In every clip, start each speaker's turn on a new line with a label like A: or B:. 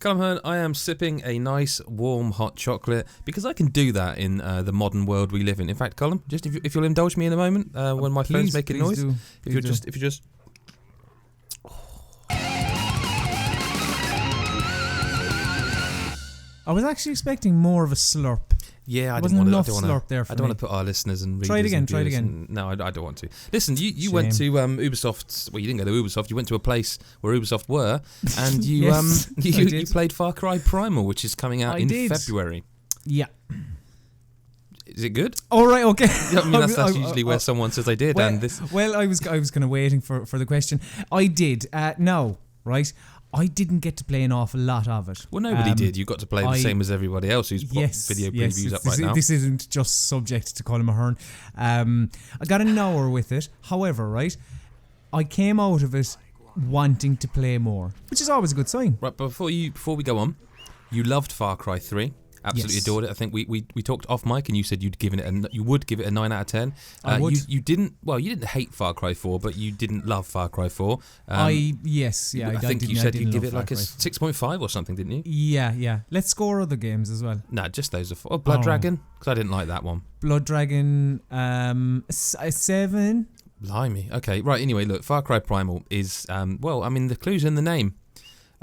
A: Callum Hearn, I am sipping a nice, warm, hot chocolate because I can do that in the modern world we live in. In fact, Callum, just if you'll indulge me in a moment when my phone's making noise. If you just.
B: I was actually expecting more of a slurp.
A: Yeah, I
B: don't want to
A: put our listeners and readers.
B: Try it again.
A: No, I don't want to. Listen, you went to Ubisoft. Well, you didn't go to Ubisoft. You went to a place where Ubisoft were, and you you played Far Cry Primal, which is coming out in February.
B: Yeah.
A: Is it good?
B: All right, okay.
A: I mean, that's usually where someone says I did, and this.
B: Well, I was kind of waiting for the question. I did. No, right. I didn't get to play an awful lot of it.
A: Well, nobody did. You got to play the same as everybody else who's put video previews up right now.
B: This isn't just subject to Colin Mahern. I got an hour with it. However, right, I came out of it wanting to play more, which is always a good sign.
A: Right, but before we go on, you loved Far Cry 3. Absolutely adored it. I think we talked off mic and you said you would give it a 9 out of 10.
B: I would.
A: You didn't hate Far Cry 4, but you didn't love Far Cry 4.
B: I
A: think you said you'd give it like a 6.5 or something, didn't you?
B: Yeah. Let's score other games as well.
A: No, just those are 4. Blood Dragon, because I didn't like that one.
B: Blood Dragon, 7.
A: Blimey. Okay, right. Anyway, look, Far Cry Primal is the clue's in the name.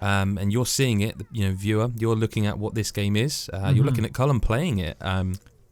A: And you're seeing it, viewer. You're looking at what this game is. You're looking at Colin playing it.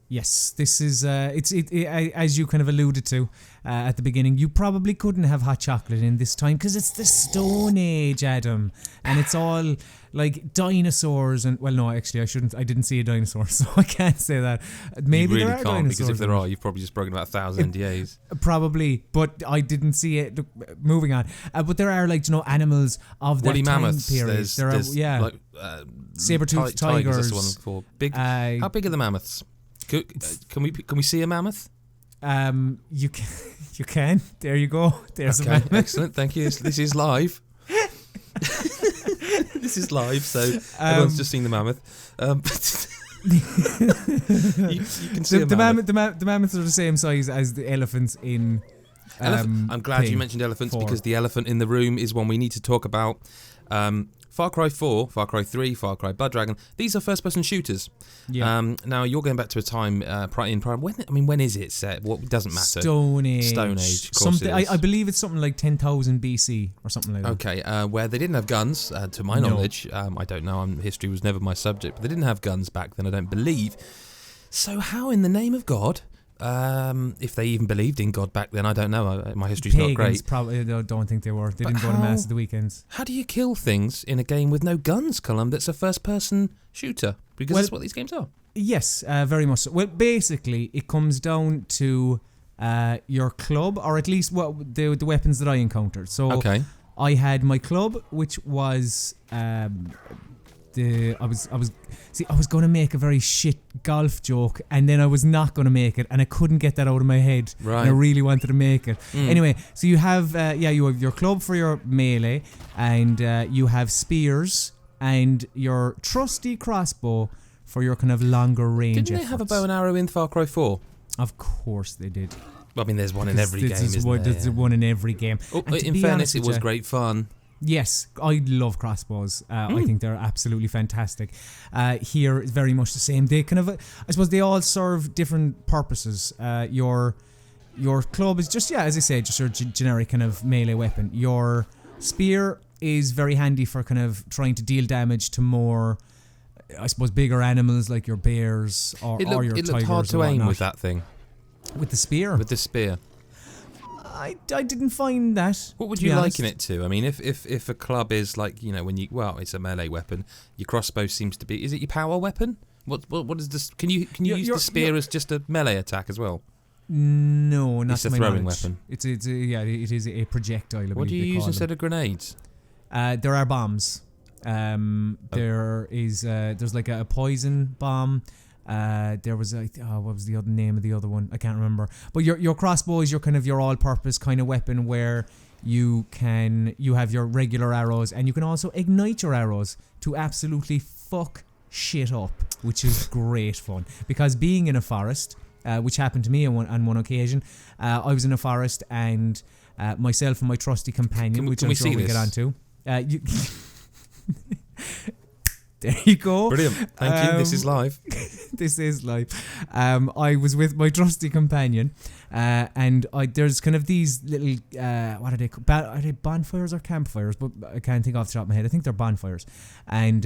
B: Yes, this is. It's as you kind of alluded to at the beginning. You probably couldn't have hot chocolate in this time because it's the Stone Age, Adam, and it's all like dinosaurs. And well, no, actually, I shouldn't. I didn't see a dinosaur, so I can't say that. Maybe
A: you really
B: there are
A: can't,
B: dinosaurs.
A: because if there are, you've probably just broken about 1,000 NDAs.
B: Probably, but I didn't see it. Moving on, but there are animals of that
A: woolly
B: time
A: mammoths.
B: period. Saber-toothed tigers.
A: That's the one for big. How big are the mammoths? Can we see a mammoth?
B: You can. There you go. There's a mammoth.
A: Excellent. Thank you. This is live. This is live, so everyone's just seen the mammoth. You can see
B: the mammoths are the same size as the elephants in.
A: I'm glad you mentioned elephants
B: 4.
A: because the elephant in the room is one we need to talk about. Far Cry 4, Far Cry 3, Far Cry Blood Dragon, these are first-person shooters.
B: Yeah.
A: Now, you're going back to a time in Prime. When is it set? What doesn't matter.
B: Stone Age.
A: Of course it is.
B: I believe it's something like 10,000 BC or something like that.
A: Okay, where they didn't have guns, to my knowledge. I don't know, history was never my subject, but they didn't have guns back then, I don't believe. So how in the name of God... if they even believed in God back then, I don't know. My history's
B: Pagans,
A: not great.
B: Probably don't think they were. They didn't go to mass at the weekends.
A: How do you kill things in a game with no guns, Colum? That's a first-person shooter, because that's what these games are.
B: Yes, very much so. Well, basically, it comes down to your club, or at least the weapons that I encountered. So I had my club, which was I was going to make a very shit golf joke, and then I was not going to make it, and I couldn't get that out of my head.
A: Right.
B: And I really wanted to make it. Anyway, so you have you have your club for your melee, and you have spears, and your trusty crossbow for your kind of longer range.
A: Didn't they have a bow and arrow in Far Cry 4?
B: Of course they did.
A: I mean, there's one in every game, isn't there?
B: There's one in every game.
A: In fairness, it was great fun.
B: Yes, I love crossbows. I think they're absolutely fantastic. Here is very much the same. They kind of, I suppose, they all serve different purposes. Your club is just, as I say, just your generic kind of melee weapon. Your spear is very handy for kind of trying to deal damage to more, I suppose, bigger animals like your bears or your tigers.
A: It looked hard to aim with that thing.
B: With the spear?
A: With the spear.
B: I didn't find that.
A: What would you liken it to? I mean, if a club is like, it's a melee weapon. Your crossbow seems to be. Is it your power weapon? What is this? Can you use the spear as just a melee attack as well?
B: No, not
A: it's a throwing weapon.
B: It is a projectile.
A: What do you use instead of grenades?
B: There are bombs. There's like a poison bomb. There was what was the other name of the other one? I can't remember. But your crossbow is your kind of your all-purpose kind of weapon where you have your regular arrows, and you can also ignite your arrows to absolutely fuck shit up, which is great fun. Because being in a forest, which happened to me on one occasion, I was in a forest, and myself and my trusty companion, which I'm sure we'll get onto. There you go.
A: Brilliant. Thank you. This is live.
B: This is live. I was with my trusty companion, and there's kind of these little what are they? Are they bonfires or campfires? But I can't think off the top of my head. I think they're bonfires. And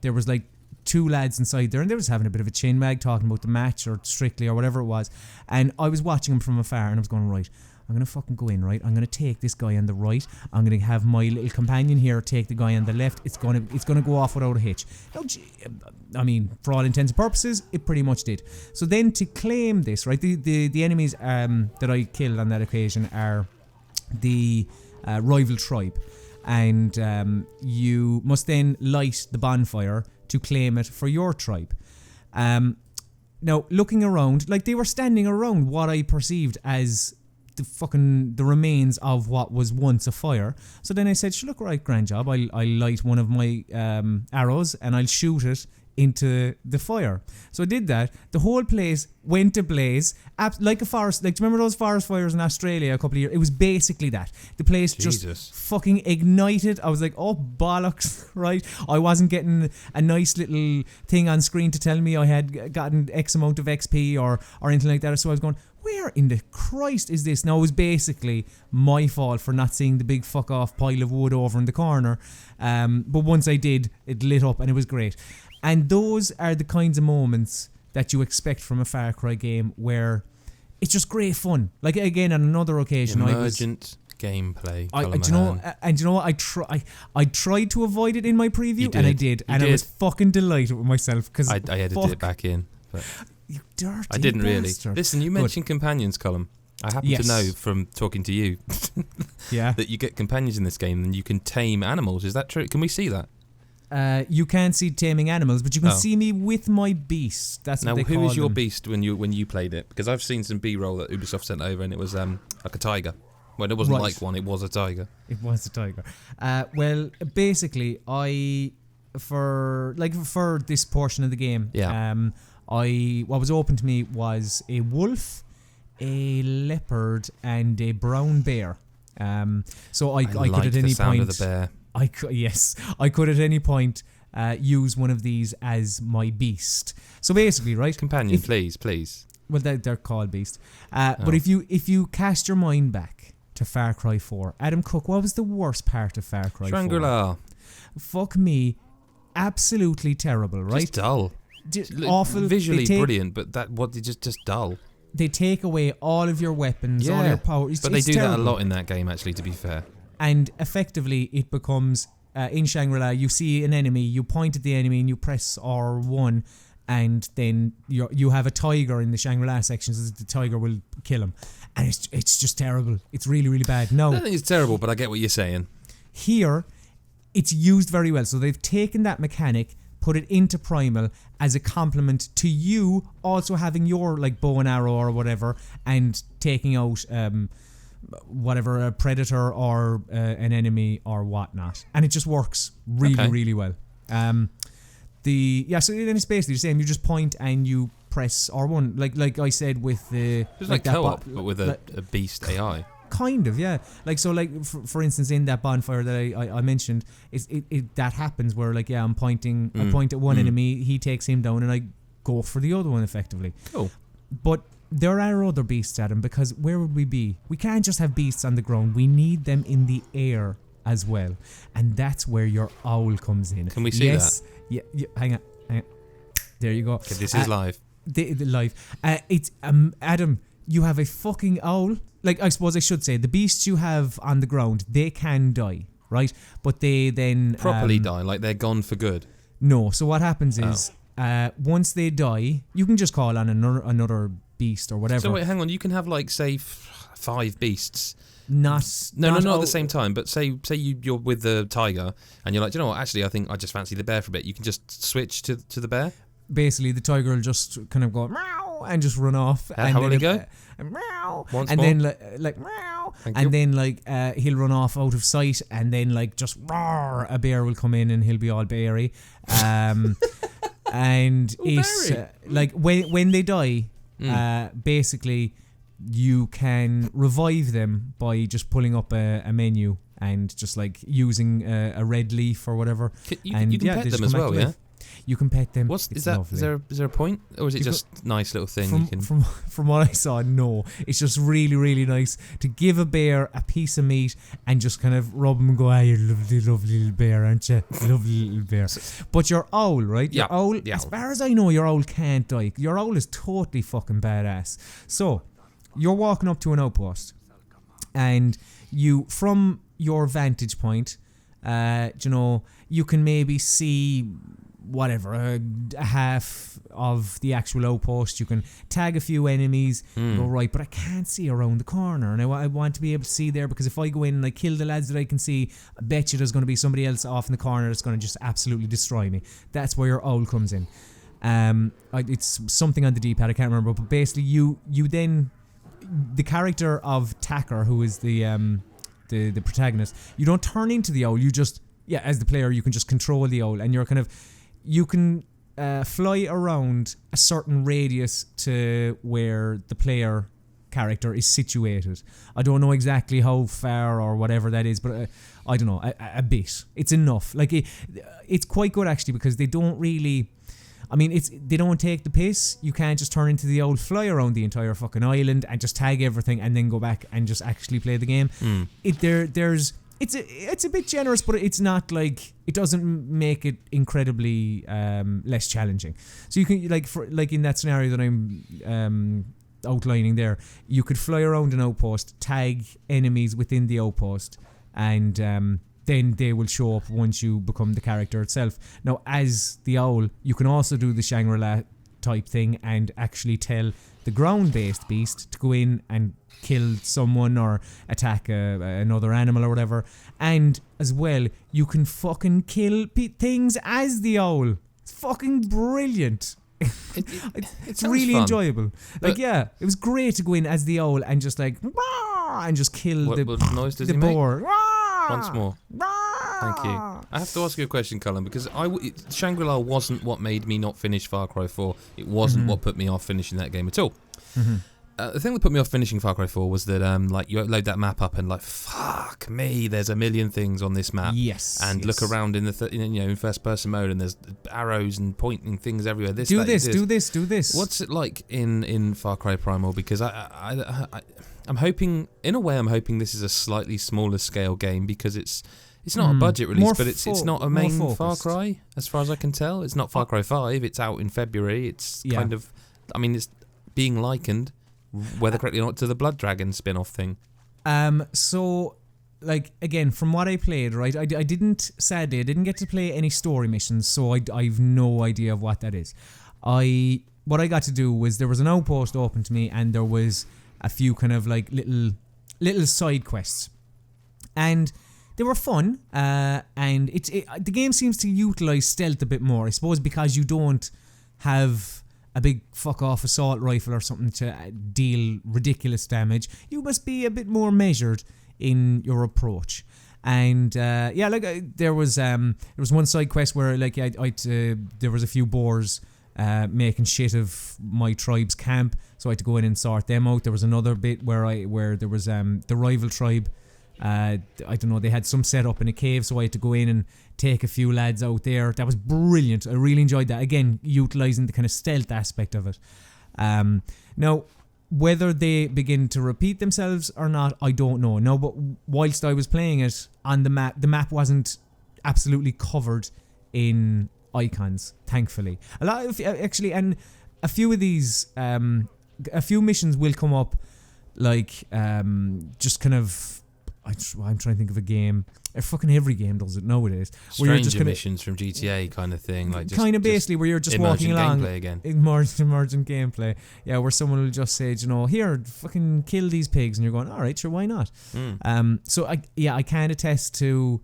B: there was like 2 lads inside there, and they was having a bit of a chin wag, talking about the match or Strictly or whatever it was. And I was watching them from afar, and I was going, right, I'm going to fucking go in, right? I'm going to take this guy on the right. I'm going to have my little companion here take the guy on the left. It's going to go off without a hitch. Now, I mean, for all intents and purposes, it pretty much did. So then to claim this, right, the enemies that I killed on that occasion are the rival tribe. And you must then light the bonfire to claim it for your tribe. Now, looking around, like they were standing around what I perceived as the remains of what was once a fire. So then I said, look, right, grand job. I'll light one of my arrows and I'll shoot it into the fire. So I did that. The whole place went ablaze, like a forest. Like, do you remember those forest fires in Australia a couple of years? It was basically that. The place just fucking ignited. I was like, oh bollocks, right? I wasn't getting a nice little thing on screen to tell me I had gotten X amount of XP or anything like that. So I was going, where in the Christ is this? Now, it was basically my fault for not seeing the big fuck off pile of wood over in the corner. But once I did, it lit up and it was great. And those are the kinds of moments that you expect from a Far Cry game, where it's just great fun. Like, again, on another occasion,
A: emergent gameplay.
B: You know what? I tried to avoid it in my preview, and I did, I was fucking delighted with myself because
A: I edited it back in. But
B: you dirty
A: I didn't
B: bastard.
A: really. Listen, you mentioned companions, Colin. I happen to know from talking to you that you get companions in this game and you can tame animals. Is that true? Can we see that?
B: You can't see taming animals, but you can see me with my beast. That's what they call them. Now, who was
A: your beast when you played it? Because I've seen some B-roll that Ubisoft sent over, and it was like a tiger. Well, it wasn't like one; it was a tiger.
B: It was a tiger. Well, basically, for this portion of the game, what was open to me was a wolf, a leopard, and a brown bear. So I could at any point. Of the bear. I could at any point use one of these as my beast. So basically, right?
A: Companion, please.
B: Well, they're called beast. But if you cast your mind back to Far Cry 4, Adam Cook, what was the worst part of Far Cry 4?
A: Shangri-La.
B: Fuck me, absolutely terrible, right?
A: Just dull.
B: Awful.
A: Visually brilliant, but just dull.
B: They take away all of your weapons, all your power.
A: But they do that a lot in that game, actually, to be fair.
B: And effectively, it becomes, in Shangri-La, you see an enemy, you point at the enemy and you press R1, and then you have a tiger in the Shangri-La sections. The tiger will kill him. And it's just terrible. It's really, really bad. No,
A: I don't think it's terrible, but I get what you're saying.
B: Here, it's used very well. So they've taken that mechanic, put it into Primal as a compliment to you also having your like bow and arrow or whatever, and taking out whatever, a predator or an enemy or whatnot, and it just works really well. So then it's basically the same. You just point and you press R1, like I said with the
A: it's like that co-op, but with a beast AI.
B: Kind of, yeah. Like, so, like, for instance, in that bonfire that I mentioned, it that happens where, like, I point at one enemy, he takes him down, and I go for the other one, effectively.
A: Cool.
B: But there are other beasts, Adam, because where would we be? We can't just have beasts on the ground. We need them in the air as well. And that's where your owl comes in.
A: Can we see that?
B: Yeah, hang on. There you go.
A: Okay, this is live.
B: The live. It's, Adam, you have a fucking owl. Like, I suppose I should say, the beasts you have on the ground, they can die, right? But they then
A: properly die, like they're gone for good.
B: No. So what happens is, once they die, you can just call on another beast or whatever.
A: So wait, hang on. You can have like say 5 beasts.
B: Not
A: at the same time. But say you're with the tiger, and you're like, do you know what? Actually, I think I just fancy the bear for a bit. You can just switch to the bear.
B: Basically, the tiger will just kind of go meow and just run off.
A: How will he go?
B: Meow.
A: Once
B: and
A: more?
B: then like meow. And then like he'll run off out of sight, and then like just roar, a bear will come in and he'll be all berry. And it's like when they die, basically you can revive them by just pulling up a menu and just like using a red leaf or whatever.
A: You can pet them as well, yeah?
B: You can pet them.
A: Is there a point, or is it just nice little thing?
B: From what I saw, no. It's just really, really nice to give a bear a piece of meat and just kind of rub him and go, you're a lovely, lovely little bear, aren't you? Lovely little bear. But your owl, right? Your owl, as far as I know, your owl can't die. Your owl is totally fucking badass. So, you're walking up to an outpost, and you, from your vantage point, you can maybe see whatever, a half of the actual outpost. You can tag a few enemies, go right, but I can't see around the corner, and I want to be able to see there, because if I go in and I kill the lads that I can see, I bet you there's going to be somebody else off in the corner that's going to just absolutely destroy me. That's where your owl comes in. It's something on the D-pad, I can't remember, but basically you then, the character of Tacker, who is the protagonist, you don't turn into the owl, you just, as the player, you can just control the owl, and you can fly around a certain radius to where the player character is situated. I don't know exactly how far or whatever that is, but I don't know, a bit. It's enough. Like, it's quite good actually, because they don't really, they don't take the piss. You can't just turn into the old, fly around the entire fucking island and just tag everything and then go back and just actually play the game. It's a bit generous, but it's not like, it doesn't make it incredibly less challenging. So you can, like in that scenario that I'm outlining there, you could fly around an outpost, tag enemies within the outpost, and then they will show up once you become the character itself. Now, as the owl, you can also do the Shangri-La type thing and actually tell the ground-based beast to go in and kill someone or attack another animal or whatever. And as well, you can fucking kill things as the owl. It's fucking brilliant. It's really fun. Enjoyable. It was great to go in as the owl and just and just kill
A: what noise does
B: the
A: he
B: boar.
A: Make? Once more. Thank you. I have to ask you a question, Cullen, because Shangri-La wasn't what made me not finish Far Cry 4. It wasn't what put me off finishing that game at all. The thing that put me off finishing Far Cry 4 was that you load that map up and fuck me, there's a million things on this map.
B: Yes.
A: And look around in the in first person mode, and there's arrows and pointing things everywhere.
B: Do this.
A: What's it like in Far Cry Primal? Because I'm hoping, in a way, this is a slightly smaller scale game, because it's not a budget release, but it's not a main Far Cry, as far as I can tell. It's not Far Cry 5. It's out in February. It's kind of, it's being likened, whether correctly or not, to the Blood Dragon spin-off thing.
B: So, again, from what I played, right, I didn't get to play any story missions, so I've no idea of what that is. What I got to do was, there was an outpost open to me, and there was a few kind of little side quests, and they were fun. And the game seems to utilize stealth a bit more, I suppose, because you don't have a big fuck off assault rifle or something to deal ridiculous damage. You must be a bit more measured in your approach. And there was one side quest where there was a few boars making shit of my tribe's camp, so I had to go in and sort them out. There was another bit where there was the rival tribe. I don't know, they had some set up in a cave, so I had to go in and take a few lads out there. That was brilliant. I really enjoyed that. Again, utilising the kind of stealth aspect of it. Now, whether they begin to repeat themselves or not, I don't know. No, but whilst I was playing it on the map wasn't absolutely covered in icons, thankfully. A lot of, actually, and a few of these, a few missions will come up, just kind of, I'm trying to think of a game. Fucking every game does it nowadays.
A: Stranger missions from GTA kind of thing,
B: basically where you're just walking along.
A: Gameplay again.
B: Emergent gameplay. Yeah, where someone will just say, here, fucking kill these pigs, and you're going, all right, sure, why not? So I can attest to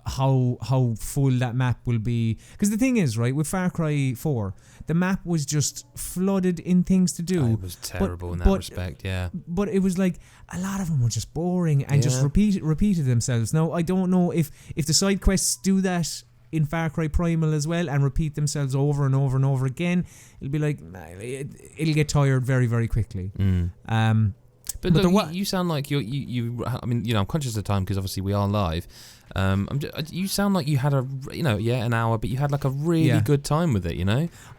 B: how full that map will be, because the thing is, right, with Far Cry 4, the map was just flooded in things to do.
A: It was terrible in that respect, yeah.
B: But it was a lot of them were just boring and just repeated themselves. Now, I don't know if the side quests do that in Far Cry Primal as well and repeat themselves over and over and over again. It'll be it'll get tired very, very quickly.
A: But But look, you sound like you. I mean, I'm conscious of time because obviously we are live. You sound like you had an hour, but you had like a really good time with it.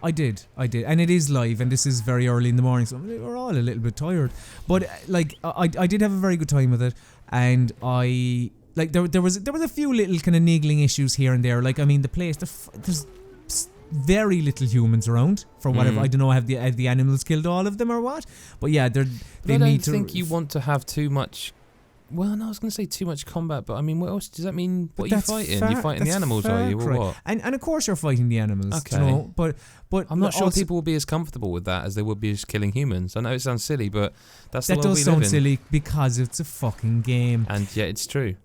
B: I did, and it is live, and this is very early in the morning, so we're all a little bit tired. But I did have a very good time with it, and there was a few little kind of niggling issues here and there. Like, I mean, the place there's very little humans around for whatever. I don't know, have the animals killed all of them or what? But yeah, they
A: I
B: need
A: don't think you want to have too much. Well, no, I was going to say too much combat, but I mean, what else does that mean? What are you fighting? You're fighting the animals, are you, or what?
B: And of course you're fighting the animals.
A: Okay.
B: But
A: I'm not sure people will be as comfortable with that as they would be just killing humans. I know it sounds silly, but that's the
B: that
A: world
B: does
A: we live
B: sound
A: in.
B: silly because it's a fucking game.
A: And yeah, it's true.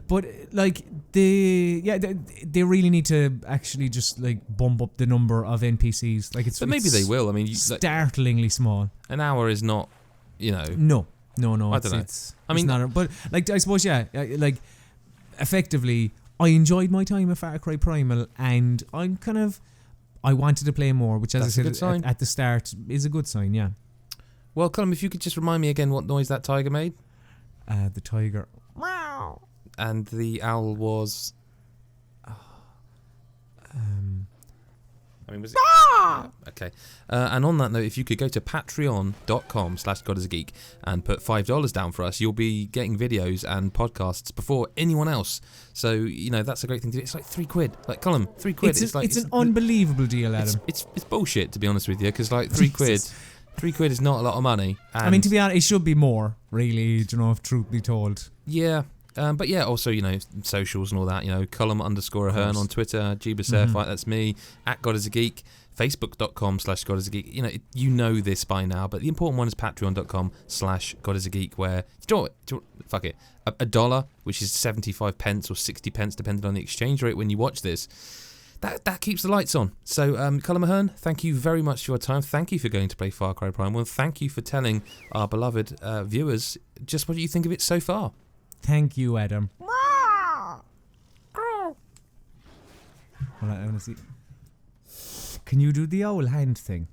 B: But like they really need to actually just like bump up the number of NPCs. Like
A: but maybe they will. I mean,
B: startlingly small.
A: An hour is not,
B: No.
A: I don't know.
B: It's not. But like, I suppose, like effectively, I enjoyed my time at Far Cry Primal, and I wanted to play more, which, as I said at the start, is a good sign. Yeah.
A: Well, Colin, if you could just remind me again what noise that tiger made.
B: The tiger.
A: And the owl was. Was it? Okay. And on that note, if you could go to patreon.com/GodIsAGeek and put $5 down for us, you'll be getting videos and podcasts before anyone else. So, that's a great thing to do. It's like £3. Like, Colin, £3.
B: It's an unbelievable deal, Adam.
A: It's bullshit, to be honest with you, because like £3. £3 is not a lot of money.
B: I mean, to be honest, it should be more, really, if truth be told.
A: Yeah. But yeah, also, socials and all that, Cullum_Ahern on Twitter, Jeebus that's me, @GodIsAGeek, Facebook.com/GodIsAGeek. You know this by now, but the important one is Patreon.com/GodIsAGeek, where, fuck it, $1, which is 75 pence or 60 pence, depending on the exchange rate when you watch this. That keeps the lights on. So, Cullum Ahern, thank you very much for your time. Thank you for going to play Far Cry Primal. Thank you for telling our beloved viewers just what you think of it so far.
B: Thank you, Adam. Hold on, I want to see. Can you do the owl hand thing?